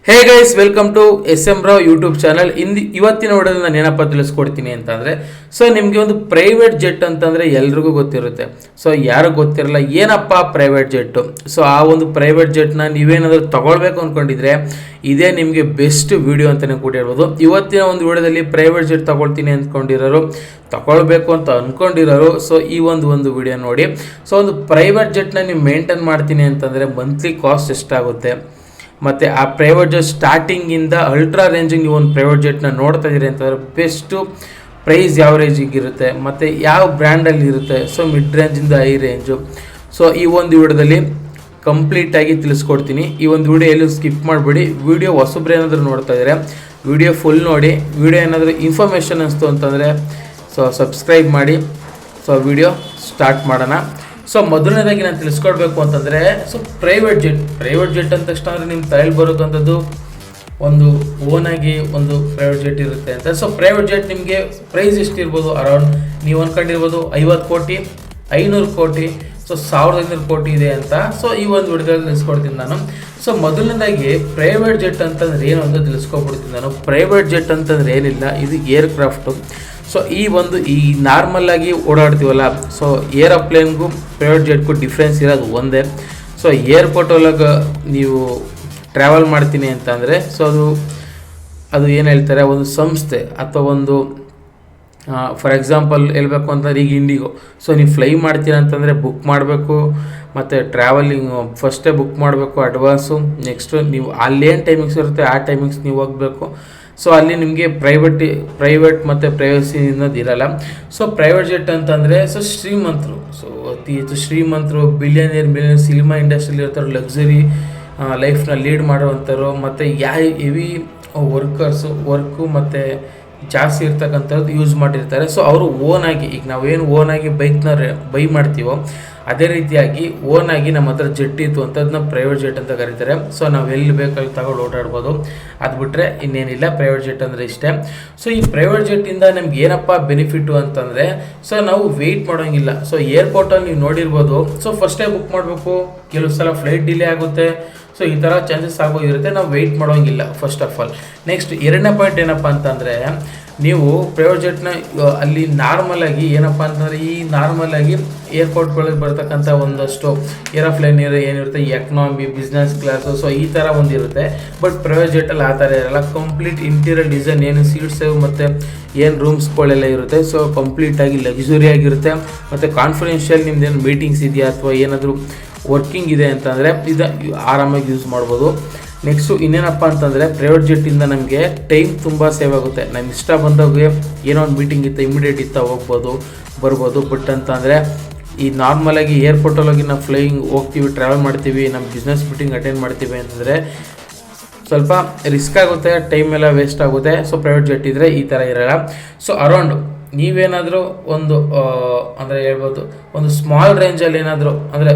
Hey guys, welcome to SM Rao YouTube channel. ಇವತ್ತಿನ ವಿಡಿಯೋದಲ್ಲಿ ನಾನು ಏನಪ್ಪ ತಿಳಿಸ್ಕೊಡ್ತೀನಿ ಅಂತಂದರೆ, ಸೊ ನಿಮಗೆ ಒಂದು ಪ್ರೈವೇಟ್ ಜೆಟ್ ಅಂತಂದರೆ ಎಲ್ರಿಗೂ ಗೊತ್ತಿರುತ್ತೆ. ಸೊ ಯಾರು ಗೊತ್ತಿರಲ್ಲ ಏನಪ್ಪ ಪ್ರೈವೇಟ್ ಜೆಟ್ಟು. ಸೊ ಆ ಒಂದು ಪ್ರೈವೇಟ್ ಜೆಟ್ನ ನೀವೇನಾದರೂ ತಗೊಳ್ಬೇಕು ಅಂದ್ಕೊಂಡಿದ್ರೆ ಇದೇ ನಿಮಗೆ ಬೆಸ್ಟ್ ವಿಡಿಯೋ ಅಂತಲೇ ಕೂಡ ಹೇಳ್ಬೋದು. ಇವತ್ತಿನ ಒಂದು ವಿಡಿಯೋದಲ್ಲಿ ಪ್ರೈವೇಟ್ ಜೆಟ್ ತಗೊಳ್ತೀನಿ ಅಂದ್ಕೊಂಡಿರೋರು, ತಗೊಳ್ಬೇಕು ಅಂತ ಅಂದ್ಕೊಂಡಿರೋರು ಸೊ ಈ ಒಂದು ವಿಡಿಯೋ ನೋಡಿ. ಸೊ ಒಂದು ಪ್ರೈವೇಟ್ ಜೆಟ್ನ ನೀವು ಮೇಂಟೈನ್ ಮಾಡ್ತೀನಿ ಅಂತಂದರೆ ಮಂತ್ಲಿ ಕಾಸ್ಟ್ ಎಷ್ಟಾಗುತ್ತೆ, ಮತ್ತು ಆ ಪ್ರೈವೇಟ್ ಜೆಟ್ ಸ್ಟಾರ್ಟಿಂಗಿಂದ ಅಲ್ಟ್ರಾ ರೇಂಜಿಗೆ ನೀವು ಒಂದು ಪ್ರೈವೇಟ್ ಜೆಟ್ನ ನೋಡ್ತಾ ಇದ್ದೀರಿ ಅಂತಂದರೆ ಬೆಸ್ಟು ಪ್ರೈಸ್ ಯಾವ ರೇಂಜಿಗೆ ಇರುತ್ತೆ ಮತ್ತು ಯಾವ ಬ್ರ್ಯಾಂಡಲ್ಲಿ ಇರುತ್ತೆ, ಸೊ ಮಿಡ್ ರೇಂಜಿಂದ ಹೈ ರೇಂಜು. ಸೊ ಈ ಒಂದು ವಿಡಿಯೋದಲ್ಲಿ ಕಂಪ್ಲೀಟಾಗಿ ತಿಳಿಸ್ಕೊಡ್ತೀನಿ. ಈ ಒಂದು ವಿಡಿಯೋ ಎಲ್ಲೂ ಸ್ಕಿಪ್ ಮಾಡಿಬಿಡಿ. ವಿಡಿಯೋ ಹೊಸಬ್ರು ಏನಾದರೂ ನೋಡ್ತಾ ಇದ್ದಾರೆ ವಿಡಿಯೋ ಫುಲ್ ನೋಡಿ. ವಿಡಿಯೋ ಏನಾದರೂ ಇನ್ಫಾರ್ಮೇಷನ್ ಅನಿಸ್ತು ಅಂತಂದರೆ ಸೊ ಸಬ್ಸ್ಕ್ರೈಬ್ ಮಾಡಿ. ಸೊ ವಿಡಿಯೋ ಸ್ಟಾರ್ಟ್ ಮಾಡೋಣ. ಸೊ ಮೊದಲನೇದಾಗಿ ನಾನು ತಿಳಿಸ್ಕೊಡ್ಬೇಕು ಅಂತಂದರೆ, ಸೊ ಪ್ರೈವೇಟ್ ಜೆಟ್ ಅಂದ ತಕ್ಷಣ ಅಂದರೆ ನಿಮ್ಮ ತಲೆಯಲ್ಲಿ ಬರೋದಂಥದ್ದು ಒಂದು ಓನಾಗಿ ಒಂದು ಪ್ರೈವೇಟ್ ಜೆಟ್ ಇರುತ್ತೆ ಅಂತ. ಸೊ ಪ್ರೈವೇಟ್ ಜೆಟ್ ನಿಮಗೆ ಪ್ರೈಸ್ ಎಷ್ಟಿರ್ಬೋದು, ಅರೌಂಡ್ ನೀವು ಅಂದ್ಕೊಂಡಿರ್ಬೋದು 50 ಕೋಟಿ, 500 ಕೋಟಿ, ಸೊ 1500 ಕೋಟಿ ಇದೆ ಅಂತ. ಸೊ ಈ ಒಂದು ವಿಡಿಯೋದಲ್ಲಿ ತಿಳಿಸ್ಕೊಡ್ತೀನಿ ನಾನು. ಸೊ ಮೊದಲನೇದಾಗಿ ಪ್ರೈವೇಟ್ ಜೆಟ್ ಅಂತಂದ್ರೆ ಏನು ಅಂತ ತಿಳಿಸ್ಕೊಡ್ಬಿಡ್ತೀನಿ ನಾನು. ಪ್ರೈವೇಟ್ ಜೆಟ್ ಅಂತಂದ್ರೆ ಏನಿಲ್ಲ, ಇದು ಏರ್ಕ್ರಾಫ್ಟು. ಸೊ ಈ ನಾರ್ಮಲ್ಲಾಗಿ ಓಡಾಡ್ತೀವಲ್ಲ, ಸೊ ಏರೋಪ್ಲೇನ್ಗೂ ಪ್ರೈವೇಟ್ ಜೆಟ್ಗೂ ಡಿಫ್ರೆನ್ಸ್ ಇರೋದು ಒಂದೇ. ಸೊ ಏರ್ಪೋರ್ಟ್ ಒಳಗೆ ನೀವು ಟ್ರಾವೆಲ್ ಮಾಡ್ತೀನಿ ಅಂತಂದರೆ ಸೊ ಅದು ಏನು ಹೇಳ್ತಾರೆ, ಒಂದು ಸಂಸ್ಥೆ ಅಥವಾ ಒಂದು ಫಾರ್ ಎಕ್ಸಾಂಪಲ್ ಹೇಳ್ಬೇಕು ಅಂತಂದ್ರೆ ಈಗ ಇಂಡಿಗೋ. ಸೊ ನೀವು ಫ್ಲೈ ಮಾಡ್ತೀರ ಅಂತಂದರೆ ಬುಕ್ ಮಾಡಬೇಕು, ಮತ್ತು ಟ್ರಾವೆಲಿಂಗ್ ಫಸ್ಟೇ ಬುಕ್ ಮಾಡಬೇಕು ಅಡ್ವಾನ್ಸು. ನೆಕ್ಸ್ಟು ನೀವು ಅಲ್ಲೇನು ಟೈಮಿಂಗ್ಸ್ ಇರುತ್ತೆ ಆ ಟೈಮಿಂಗ್ಸ್ ನೀವು ಹೋಗಬೇಕು. ಸೊ ಅಲ್ಲಿ ನಿಮಗೆ ಪ್ರೈವೇಟ್ ಮತ್ತು ಪ್ರೈವಸಿ ಅನ್ನೋದು ಇರಲ್ಲ. ಸೊ ಪ್ರೈವೇಟ್ ಜೆಟ್ ಅಂತಂದರೆ ಸೊ ಶ್ರೀಮಂತರು, ಸೊ ಅತಿ ಹೆಚ್ಚು ಶ್ರೀಮಂತರು, ಬಿಲಿಯನಿಯರ್ ಸಿನಿಮಾ ಇಂಡಸ್ಟ್ರಿಯಲ್ಲಿ ಇರ್ತಾರೆ, ಲಕ್ಸುರಿ ಲೈಫ್ನ ಲೀಡ್ ಮಾಡುವಂಥವ್ರು, ಮತ್ತು ಹೆವಿ ವರ್ಕು ಮತ್ತು ಜಾಸ್ತಿ ಇರ್ತಕ್ಕಂಥದ್ದು ಯೂಸ್ ಮಾಡಿರ್ತಾರೆ. ಸೊ ಅವರು ಓನಾಗಿ, ಈಗ ನಾವೇನು ಓನಾಗಿ ಬೈಕ್ನ ಬೈ ಮಾಡ್ತೀವೋ ಅದೇ ರೀತಿಯಾಗಿ ಓನಾಗಿ ನಮ್ಮ ಹತ್ರ ಜೆಟ್ ಇತ್ತು ಅಂತ ಅದನ್ನ ಪ್ರೈವೇಟ್ ಜೆಟ್ ಅಂತ ಕರೀತಾರೆ. ಸೊ ನಾವು ಎಲ್ಲಿ ಬೇಕಲ್ಲಿ ತಗೊಂಡು ಓಡಾಡ್ಬೋದು. ಅದು ಬಿಟ್ಟರೆ ಇನ್ನೇನಿಲ್ಲ ಪ್ರೈವೇಟ್ ಜೆಟ್ ಅಂದರೆ ಇಷ್ಟೇ. ಸೊ ಈ ಪ್ರೈವೇಟ್ ಜೆಟ್ಟಿಂದ ನಮ್ಗೆ ಏನಪ್ಪ ಬೆನಿಫಿಟ್ಟು ಅಂತಂದರೆ, ಸೊ ನಾವು ವೆಯ್ಟ್ ಮಾಡೋಂಗಿಲ್ಲ. ಸೊ ಏರ್ಪೋರ್ಟಲ್ಲಿ ನೀವು ನೋಡಿರ್ಬೋದು, ಸೊ ಫಸ್ಟೇ ಬುಕ್ ಮಾಡಬೇಕು, ಕೆಲವು ಸಲ ಫ್ಲೈಟ್ ಡಿಲೇ ಆಗುತ್ತೆ. ಸೊ ಈ ಥರ ಚಾನ್ಸಸ್ ಆಗೋಗಿರುತ್ತೆ, ನಾವು ವೆಯ್ಟ್ ಮಾಡೋಂಗಿಲ್ಲ ಫಸ್ಟ್ ಆಫ್ ಆಲ್. ನೆಕ್ಸ್ಟ್ ಎರಡನೇ ಪಾಯಿಂಟ್ ಏನಪ್ಪ ಅಂತಂದರೆ, ನೀವು ಪ್ರೈವೇಟ್ ಜೆಟ್ನ ಅಲ್ಲಿ ನಾರ್ಮಲಾಗಿ ಏನಪ್ಪ ಅಂತಂದರೆ, ಈ ನಾರ್ಮಲಾಗಿ ಏರ್ಪೋರ್ಟ್ಗಳಿಗೆ ಬರ್ತಕ್ಕಂಥ ಒಂದಷ್ಟು ಏರೋಪ್ಲೇನ್ ಏನಿರುತ್ತೆ, ಎಕನಾಮಿ, ಬಿಸ್ನೆಸ್ ಕ್ಲಾಸು, ಸೊ ಈ ಥರ ಒಂದಿರುತ್ತೆ. ಬಟ್ ಪ್ರೈವೇಟ್ ಜೆಟ್ಟಲ್ಲಿ ಆ ಥರ ಇರಲ್ಲ. ಕಂಪ್ಲೀಟ್ ಇಂಟೀರಿಯರ್ ಡಿಸೈನ್ ಏನು ಸೀಟ್ಸು ಮತ್ತು ಏನು ರೂಮ್ಸ್ಗಳೆಲ್ಲ ಇರುತ್ತೆ, ಸೊ ಕಂಪ್ಲೀಟಾಗಿ ಲಕ್ಸುರಿ ಆಗಿರುತ್ತೆ. ಮತ್ತು ಕಾನ್ಫಿಡೆನ್ಷಿಯಲ್ ನಿಮ್ದೇನು ಮೀಟಿಂಗ್ಸ್ ಇದೆಯಾ ಅಥವಾ ಏನಾದರೂ ವರ್ಕಿಂಗ್ ಇದೆ ಅಂತಂದರೆ ಇದು ಆರಾಮಾಗಿ ಯೂಸ್ ಮಾಡ್ಬೋದು. ನೆಕ್ಸ್ಟು ಇನ್ನೇನಪ್ಪ ಅಂತಂದರೆ, ಪ್ರೈವೇಟ್ ಜೆಟ್ಟಿಂದ ನಮಗೆ ಟೈಮ್ ತುಂಬ ಸೇವ್ ಆಗುತ್ತೆ. ನಮ್ಮ ಇಷ್ಟ ಬಂದಾಗೆ ಏನೋ ಒಂದು ಮೀಟಿಂಗ್ ಇತ್ತು, ಇಮಿಡಿಯೇಟ್ ಇತ್ತ ಹೋಗ್ಬೋದು ಬರ್ಬೋದು. ಬಟ್ ಅಂತಂದರೆ ಈ ನಾರ್ಮಲಾಗಿ ಏರ್ಪೋರ್ಟಲ್ಲೋಗಿ ನಾವು ಫ್ಲೈಯಿಂಗ್ ಹೋಗ್ತೀವಿ, ಟ್ರಾವೆಲ್ ಮಾಡ್ತೀವಿ, ನಮ್ಮ ಬಿಸ್ನೆಸ್ ಮೀಟಿಂಗ್ ಅಟೆಂಡ್ ಮಾಡ್ತೀವಿ ಅಂತಂದರೆ ಸ್ವಲ್ಪ ರಿಸ್ಕ್ ಆಗುತ್ತೆ, ಟೈಮ್ ಎಲ್ಲ ವೇಸ್ಟ್ ಆಗುತ್ತೆ. ಸೊ ಪ್ರೈವೇಟ್ ಜೆಟ್ ಇದ್ದರೆ ಈ ಥರ ಇರೋಲ್ಲ. ಸೊ ಅರೌಂಡ್ ನೀವೇನಾದರೂ ಒಂದು ಅಂದರೆ ಹೇಳ್ಬೋದು, ಒಂದು ಸ್ಮಾಲ್ ರೇಂಜಲ್ಲಿ ಏನಾದರೂ ಅಂದರೆ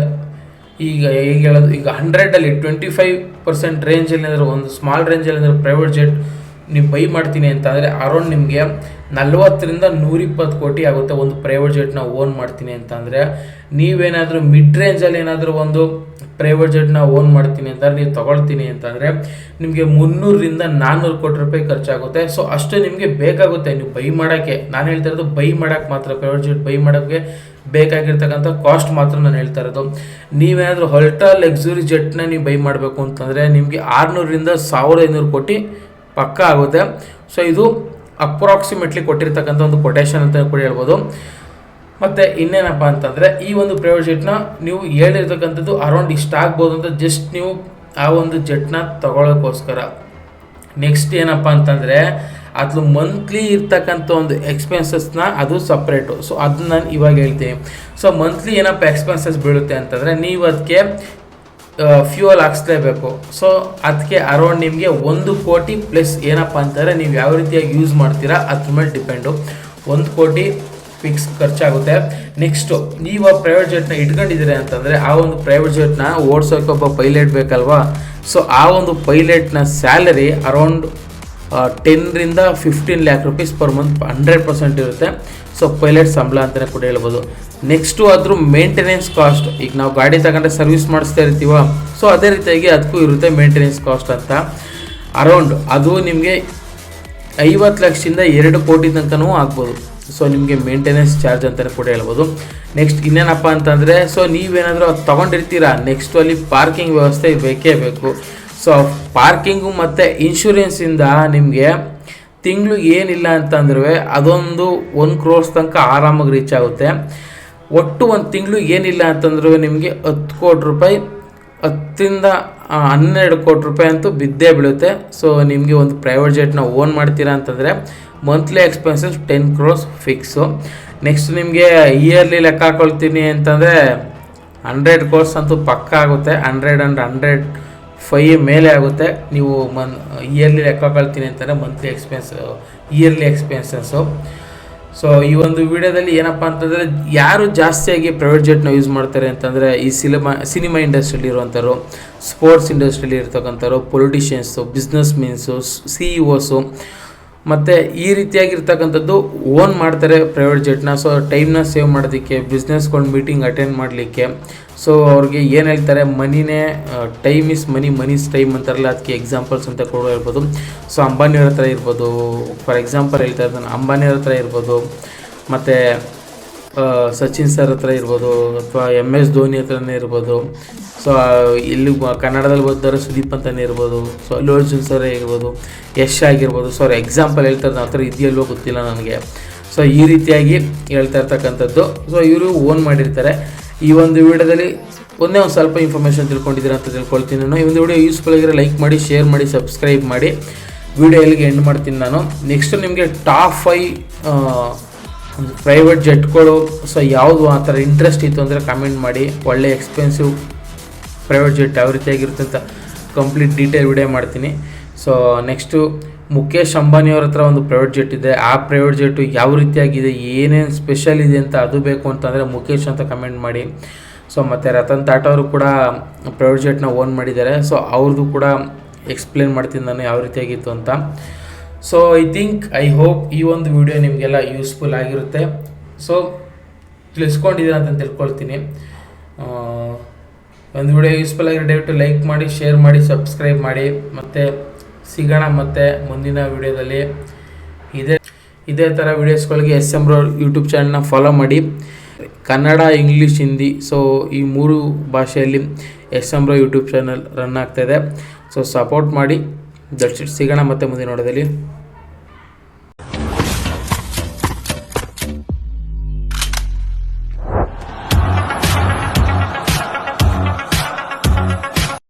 ಈಗ ಹೇಗೆ ಹೇಳೋದು, ಈಗ 100ಅಲ್ಲಿ 25% ರೇಂಜಲ್ಲಿ ಏನಾದರೂ ಒಂದು ಸ್ಮಾಲ್ ರೇಂಜಲ್ಲಿ ಏನಾದರೂ ಪ್ರೈವೇಟ್ ಜೆಟ್ ನೀವು ಬೈ ಮಾಡ್ತೀನಿ ಅಂತ ಅಂದರೆ ಅರೌಂಡ್ ನಿಮಗೆ 40ರಿಂದ 120 ಕೋಟಿ ಆಗುತ್ತೆ ಒಂದು ಪ್ರೈವೇಟ್ ಜೆಟ್ನ ಓನ್ ಮಾಡ್ತೀನಿ ಅಂತ ಅಂದರೆ. ನೀವೇನಾದರೂ ಮಿಡ್ ರೇಂಜಲ್ಲಿ ಏನಾದರೂ ಒಂದು ಪ್ರೈವೇಟ್ ಜೆಟ್ನ ಓನ್ ಮಾಡ್ತೀನಿ ಅಂತಂದರೆ, ನೀವು ತೊಗೊಳ್ತೀನಿ ಅಂತಂದರೆ ನಿಮಗೆ 300ರಿಂದ 400 ಕೋಟಿ ರೂಪಾಯಿ ಖರ್ಚಾಗುತ್ತೆ. ಸೊ ಅಷ್ಟು ನಿಮಗೆ ಬೇಕಾಗುತ್ತೆ ನೀವು ಬೈ ಮಾಡೋಕ್ಕೆ. ನಾನು ಹೇಳ್ತಾ ಇರೋದು ಬೈ ಮಾಡೋಕ್ಕೆ ಮಾತ್ರ, ಪ್ರೈವೇಟ್ ಜೆಟ್ ಬೈ ಮಾಡೋಕ್ಕೆ ಬೇಕಾಗಿರ್ತಕ್ಕಂಥ ಕಾಸ್ಟ್ ಮಾತ್ರ ನಾನು ಹೇಳ್ತಾ ಇರೋದು. ನೀವೇನಾದರೂ ಅಲ್ಟ್ರಾ ಲಕ್ಸುರಿ ಜೆಟ್ನ ನೀವು ಬೈ ಮಾಡಬೇಕು ಅಂತಂದರೆ ನಿಮಗೆ 600ರಿಂದ 1500 ಕೋಟಿ ಪಕ್ಕ ಆಗುತ್ತೆ. ಸೊ ಇದು ಅಪ್ರಾಕ್ಸಿಮೇಟ್ಲಿ ಕೊಟ್ಟಿರ್ತಕ್ಕಂಥ ಒಂದು ಕೊಟೇಶನ್ ಅಂತ ಕೂಡ ಹೇಳ್ಬೋದು. ಮತ್ತು ಇನ್ನೇನಪ್ಪ ಅಂತಂದರೆ, ಈ ಒಂದು ಪ್ರೈವೇಟ್ ಜೆಟ್ನ ನೀವು ಹೇಳಿರ್ತಕ್ಕಂಥದ್ದು ಅರೌಂಡ್ ಇಷ್ಟ ಆಗ್ಬೋದು ಅಂತ ಜಸ್ಟ್ ನೀವು ಆ ಒಂದು ಜೆಟ್ನ ತಗೊಳ್ಳೋಕ್ಕೋಸ್ಕರ. ನೆಕ್ಸ್ಟ್ ಏನಪ್ಪ ಅಂತಂದರೆ, ಅದು ಮಂತ್ಲಿ ಇರ್ತಕ್ಕಂಥ ಒಂದು ಎಕ್ಸ್ಪೆನ್ಸಸ್ನ ಅದು ಸಪ್ರೇಟು. ಸೊ ಅದನ್ನ ನಾನು ಇವಾಗ ಹೇಳ್ತೀನಿ. ಸೊ ಮಂತ್ಲಿ ಏನಪ್ಪ ಎಕ್ಸ್ಪೆನ್ಸಸ್ ಬೀಳುತ್ತೆ ಅಂತಂದರೆ, ನೀವು ಅದಕ್ಕೆ ಫ್ಯೂಯಲ್ ಹಾಕ್ಸ್ಲೇಬೇಕು. ಸೊ ಅದಕ್ಕೆ ಅರೌಂಡ್ ನಿಮಗೆ 1 ಕೋಟಿ ಪ್ಲಸ್ ಏನಪ್ಪ ಅಂತಂದರೆ ನೀವು ಯಾವ ರೀತಿಯಾಗಿ ಯೂಸ್ ಮಾಡ್ತೀರಾ ಅದ್ರ ಮೇಲೆ ಡಿಪೆಂಡು. 1 ಕೋಟಿ ಫಿಕ್ಸ್ ಖರ್ಚಾಗುತ್ತೆ. ನೆಕ್ಸ್ಟು ನೀವು ಆ ಪ್ರೈವೇಟ್ ಜೆಟ್ನ ಇಟ್ಕೊಂಡಿದ್ದೀರಿ ಅಂತಂದರೆ ಆ ಒಂದು ಪ್ರೈವೇಟ್ ಜೆಟ್ನ ಓಡಿಸೋಕೆ ಒಬ್ಬ ಪೈಲಟ್ ಬೇಕಲ್ವಾ. ಸೊ ಆ ಒಂದು ಪೈಲಟ್ನ ಸ್ಯಾಲರಿ ಅರೌಂಡ್ 10ರಿಂದ 15 ಲ್ಯಾಕ್ ರುಪೀಸ್ ಪರ್ ಮಂತ್ 100% ಇರುತ್ತೆ. ಸೊ ಪೈಲಟ್ ಸಂಬಳ ಅಂತಲೇ ಕೂಡ ಹೇಳ್ಬೋದು. ನೆಕ್ಸ್ಟು ಅದ್ರ ಮೇಂಟೆನೆನ್ಸ್ ಕಾಸ್ಟ್. ಈಗ ನಾವು ಗಾಡಿ ತಗೊಂಡ್ರೆ ಸರ್ವಿಸ್ ಮಾಡಿಸ್ತಾ ಇರ್ತೀವ, ಸೊ ಅದೇ ರೀತಿಯಾಗಿ ಅದಕ್ಕೂ ಇರುತ್ತೆ ಮೇಂಟೆನೆನ್ಸ್ ಕಾಸ್ಟ್ ಅಂತ. ಅರೌಂಡ್ ಅದು ನಿಮಗೆ 50 ಲಕ್ಷದಿಂದ 2 ಕೋಟಿ ತನಕನೂ ಆಗ್ಬೋದು. ಸೊ ನಿಮಗೆ ಮೇಂಟೆನೆನ್ಸ್ ಚಾರ್ಜ್ ಅಂತಲೇ ಕೂಡ ಹೇಳ್ಬೋದು. ನೆಕ್ಸ್ಟ್ ಇನ್ನೇನಪ್ಪ ಅಂತಂದರೆ, ಸೊ ನೀವೇನಾದರೂ ಅದು ತೊಗೊಂಡಿರ್ತೀರಾ, ನೆಕ್ಸ್ಟು ಅಲ್ಲಿ ಪಾರ್ಕಿಂಗ್ ವ್ಯವಸ್ಥೆ ಬೇಕೇ ಬೇಕು. ಸೊ ಪಾರ್ಕಿಂಗು ಮತ್ತು ಇನ್ಶೂರೆನ್ಸಿಂದ ನಿಮಗೆ ತಿಂಗಳು ಏನಿಲ್ಲ ಅಂತಂದ್ರೂ ಅದೊಂದು 1 crore ತನಕ ಆರಾಮಾಗಿ ರೀಚ್ ಆಗುತ್ತೆ. ಒಟ್ಟು ಒಂದು ತಿಂಗಳು ಏನಿಲ್ಲ ಅಂತಂದ್ರೂ ನಿಮಗೆ 10 ಕೋಟಿ ರೂಪಾಯಿ, 10ರಿಂದ 12 ಕೋಟಿ ರೂಪಾಯಿ ಅಂತೂ ಬಿದ್ದೇ ಬೀಳುತ್ತೆ. ಸೊ ನಿಮಗೆ ಒಂದು ಪ್ರೈವೇಟ್ ಜೆಟ್ನ ಓನ್ ಮಾಡ್ತೀರಾ ಅಂತಂದರೆ monthly expenses 10 crores fix. Next ನಿಮಗೆ ಇಯರ್ಲಿ ಲೆಕ್ಕ ಹಾಕೊಳ್ತೀನಿ ಅಂತಂದರೆ 100 crores ಅಂತೂ ಪಕ್ಕ ಆಗುತ್ತೆ. 100 and 105 ಮೇಲೆ ಆಗುತ್ತೆ. ನೀವು ಇಯರ್ಲಿ ಲೆಕ್ಕ ಹಾಕೊಳ್ತೀನಿ ಅಂತಂದರೆ ಮಂತ್ಲಿ ಇಯರ್ಲಿ ಎಕ್ಸ್ಪೆನ್ಸಸ್ಸು. ಸೊ ಈ ಒಂದು ವಿಡಿಯೋದಲ್ಲಿ ಏನಪ್ಪ ಅಂತಂದರೆ, ಯಾರು ಜಾಸ್ತಿಯಾಗಿ ಪ್ರೈವೇಟ್ ಜೆಟ್ನ ಯೂಸ್ ಮಾಡ್ತಾರೆ ಅಂತಂದರೆ ಈ ಸಿನಿಮಾ ಇಂಡಸ್ಟ್ರಿಯಲ್ಲಿ ಇರುವಂಥವ್ರು, ಸ್ಪೋರ್ಟ್ಸ್ ಇಂಡಸ್ಟ್ರಿಯಲ್ಲಿ ಇರ್ತಕ್ಕಂಥವ್ರು, ಪೊಲಿಟಿಷಿಯನ್ಸು, ಬಿಸ್ನೆಸ್ ಮೀನ್ಸು, CEO ಮತ್ತು ಈ ರೀತಿಯಾಗಿರ್ತಕ್ಕಂಥದ್ದು ಓನ್ ಮಾಡ್ತಾರೆ ಪ್ರೈವೇಟ್ ಜೆಟ್ನ. ಸೊ ಟೈಮ್ನ ಸೇವ್ ಮಾಡೋದಕ್ಕೆ, ಬಿಸ್ನೆಸ್ಗಳು ಮೀಟಿಂಗ್ ಅಟೆಂಡ್ ಮಾಡಲಿಕ್ಕೆ. ಸೊ ಅವ್ರಿಗೆ ಏನು ಹೇಳ್ತಾರೆ, ಮನಿನೇ time is money, money is time ಅಂತಾರಲ್ಲ, ಅದಕ್ಕೆ ಎಕ್ಸಾಂಪಲ್ಸ್ ಅಂತ ಕೂಡ ಹೇಳ್ಬೋದು. ಸೊ ಅಂಬಾನಿಯವ್ರ ಹತ್ರ ಇರ್ಬೋದು, ಫಾರ್ ಎಕ್ಸಾಂಪಲ್ ಹೇಳ್ತಾ ಇದ್ದಾನೆ, ಅಂಬಾನಿಯವ್ರ ಹತ್ರ ಇರ್ಬೋದು, ಮತ್ತು ಸಚಿನ್ ಸರ್ ಹತ್ರ ಇರ್ಬೋದು, ಅಥವಾ MS ಧೋನಿ ಹತ್ರನೇ ಇರ್ಬೋದು. ಸೊ ಇಲ್ಲಿ ಕನ್ನಡದಲ್ಲಿ ಓದಿದ್ರೆ ಸುದೀಪ್ ಅಂತಲೇ ಇರ್ಬೋದು. ಸೊ ಅಲ್ಲು ಅರ್ಜುನ್ ಸರ್ ಇರ್ಬೋದು, ಯಶ್ ಆಗಿರ್ಬೋದು. ಸೊ ಅವ್ರ ಎಕ್ಸಾಂಪಲ್ ಹೇಳ್ತಾರೆ, ಆ ಥರ ಇದೆಯಲ್ವೋ ಗೊತ್ತಿಲ್ಲ ನನಗೆ. ಸೊ ಈ ರೀತಿಯಾಗಿ ಹೇಳ್ತಾ ಇರ್ತಕ್ಕಂಥದ್ದು. ಸೊ ಇವರು ಓನ್ ಮಾಡಿರ್ತಾರೆ. ಈ ಒಂದು ವಿಡಿಯೋದಲ್ಲಿ ಒಂದೇ ಒಂದು ಸ್ವಲ್ಪ ಇನ್ಫಾರ್ಮೇಷನ್ ತಿಳ್ಕೊಂಡಿದ್ದೀರಾ ಅಂತ ತಿಳ್ಕೊಳ್ತೀನಿ ನಾನು. ಈ ಒಂದು ವಿಡಿಯೋ ಯೂಸ್ಫುಲ್ ಆಗಿರೋ ಲೈಕ್ ಮಾಡಿ, ಶೇರ್ ಮಾಡಿ, ಸಬ್ಸ್ಕ್ರೈಬ್ ಮಾಡಿ. ವಿಡಿಯೋ ಎಲ್ಲಿಗೆ ಎಂಡ್ ಮಾಡ್ತೀನಿ ನಾನು. ನೆಕ್ಸ್ಟ್ ನಿಮಗೆ ಟಾಪ್ 5 ಪ್ರೈವೇಟ್ ಜೆಟ್ಗಳು ಸೊ ಯಾವುದು ಆ ಥರ ಇಂಟ್ರೆಸ್ಟ್ ಇತ್ತು ಅಂದರೆ ಕಮೆಂಟ್ ಮಾಡಿ. ಒಳ್ಳೆ ಎಕ್ಸ್ಪೆನ್ಸಿವ್ ಪ್ರೈವೇಟ್ ಜೆಟ್ ಯಾವ ರೀತಿಯಾಗಿರುತ್ತೆ ಅಂತ ಕಂಪ್ಲೀಟ್ ಡೀಟೇಲ್ ವಿಡಿಯೋ ಮಾಡ್ತೀನಿ. ಸೊ ನೆಕ್ಸ್ಟು ಮುಖೇಶ್ ಅಂಬಾನಿಯವ್ರ ಹತ್ರ ಒಂದು ಪ್ರೈವೇಟ್ ಜೆಟ್ ಇದೆ. ಆ ಪ್ರೈವೇಟ್ ಜೆಟ್ಟು ಯಾವ ರೀತಿಯಾಗಿದೆ, ಏನೇನು ಸ್ಪೆಷಲ್ ಇದೆ ಅಂತ ಅದು ಬೇಕು ಅಂತಂದರೆ ಮುಖೇಶ್ ಅಂತ ಕಮೆಂಟ್ ಮಾಡಿ. ಸೊ ಮತ್ತು ರತನ್ ಟಾಟಾ ಅವರು ಕೂಡ ಪ್ರೈವೇಟ್ ಜೆಟ್ನ ಓನ್ ಮಾಡಿದ್ದಾರೆ. ಸೊ ಅವ್ರದ್ದು ಕೂಡ ಎಕ್ಸ್ಪ್ಲೇನ್ ಮಾಡ್ತೀನಿ ನಾನು ಯಾವ ರೀತಿಯಾಗಿತ್ತು ಅಂತ. ಸೊ ಐ ಹೋಪ್ ಈ ಒಂದು ವಿಡಿಯೋ ನಿಮಗೆಲ್ಲ ಯೂಸ್ಫುಲ್ ಆಗಿರುತ್ತೆ. ಸೊ ತಿಳಿಸ್ಕೊಂಡಿದ್ದೀರ ಅಂತ ತಿಳ್ಕೊಳ್ತೀನಿ. ಒಂದು ವಿಡಿಯೋ ಯೂಸ್ಫುಲ್ ಆಗಿರೋ ದಯವಿಟ್ಟು ಲೈಕ್ ಮಾಡಿ, ಶೇರ್ ಮಾಡಿ, ಸಬ್ಸ್ಕ್ರೈಬ್ ಮಾಡಿ. ಮತ್ತು ಸಿಗೋಣ ಮತ್ತೆ ಮುಂದಿನ ವಿಡಿಯೋದಲ್ಲಿ. ಇದೇ ಥರ ವೀಡಿಯೋಸ್ಗಳಿಗೆ SM Bro ಯೂಟ್ಯೂಬ್ ಚಾನಲ್ನ ಫಾಲೋ ಮಾಡಿ. ಕನ್ನಡ, ಇಂಗ್ಲೀಷ್, ಹಿಂದಿ, ಸೊ ಈ 3 ಭಾಷೆಯಲ್ಲಿ SM Bro YouTube channel run ಆಗ್ತಾಯಿದೆ. ಸೊ ಸಪೋರ್ಟ್ ಮಾಡಿ. That's it. ಸಿಗೋಣ ಮತ್ತೆ ಮುಂದಿನ ವಿಡಿಯೋದಲ್ಲಿ.